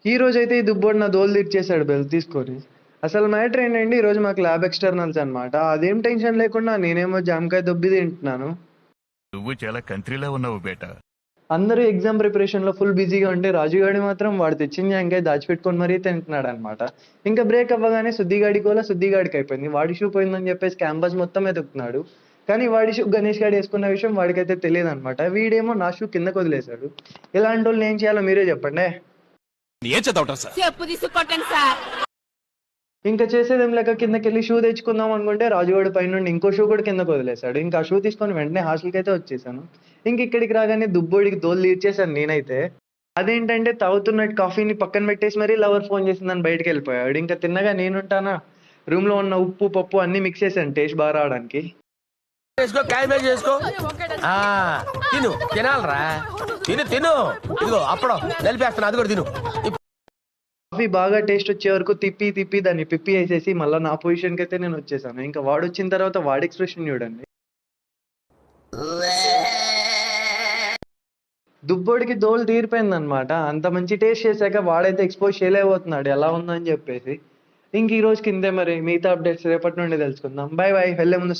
ఈ రోజైతే ఈ దుబ్బోడు నా దోలు తీర్చేశాడు బెల్ తీసుకొని. అసలు మ్యాటర్ ఏంటంటే ఈరోజు మాకు ల్యాబ్ ఎక్స్టర్నల్స్ అనమాట. అదేం టెన్షన్ లేకుండా నేనేమో జామకాయ దొబ్బి తింటున్నాను. నువ్వు చాలా కంట్రీలో ఉన్నావు బేటా. అందరూ ఎగ్జామ్ ప్రిపరేషన్లో ఫుల్ బిజీగా ఉంటే రాజుగాడి మాత్రం వాడు తెచ్చిన జామకాయ దాచిపెట్టుకొని మరీ తింటున్నాడు అనమాట. ఇంకా బ్రేక్ అవ్వగానే శుద్ధిగాడి కోలా శుద్ధిగాడికి అయిపోయింది. వాడి షూ పోయిందని చెప్పేసి క్యాంపస్ మొత్తం ఎతుకుతున్నాడు. కానీ వాడి షూ గణేష్ గాడు వేసుకున్న విషయం వాడికైతే తెలియదు అనమాట. వీడేమో నా షూ కిందకు వదిలేశాడు. ఇలాంటి వాళ్ళు ఏం చేయాలో మీరే చెప్పండి. ఏం చదవటం సార్? చెప్పు తీసుకొట్టండి సార్. ఇంకా చేసేదేం లేక కిందకెళ్ళి షూ తెచ్చుకుందాం అనుకుంటే రాజువాడు పైనుండి ఇంకో షూ కూడా కిందకు వదిలేశాడు. ఇంకా ఆ షూ తీసుకొని వెంటనే హాస్టల్కి అయితే వచ్చేసాను. ఇంక ఇక్కడికి రాగానే దుబ్బోడికి దోలు తీర్చేశాను నేనైతే. అదేంటంటే తాగుతున్నట్టు కాఫీని పక్కన పెట్టేసి మరీ లవర్ ఫోన్ చేసిందని బయటకు వెళ్ళిపోయాడు. ఇంకా తిన్నగా నేనుంటానా, రూమ్ లో ఉన్న ఉప్పు పప్పు అన్ని మిక్స్ చేశాను టేస్ట్ బాగా రావడానికి. చేసుకో, క్యాబేజ్ చేసుకో. తిను, తినాలరా, తిను తిను. ఇదిగో అప్పుడు నలిపేస్తాను, అది కూడా తిను. కాఫీ బాగా టేస్ట్ వచ్చే వరకు తిప్పి తిప్పి దాన్ని పిప్పి వేసేసి మళ్ళీ నా పొజిషన్కి అయితే నేను వచ్చేసాను. ఇంకా వాడు వచ్చిన తర్వాత వాడి ఎక్స్ప్రెషన్ చూడండి. దుబ్బోడికి దోలు తీరిపోయింది అనమాట. అంత మంచి టేస్ట్ చేశాక వాడైతే ఎక్స్పోజ్ చేయలేకపోతున్నాడు ఎలా ఉందని చెప్పేసి. ఇంక ఈ రోజుకి ఇంతే, మరి మిగతా అప్డేట్స్ రేపటి నుండి తెలుసుకుందాం. Bye bye. వెళ్ళే ముందు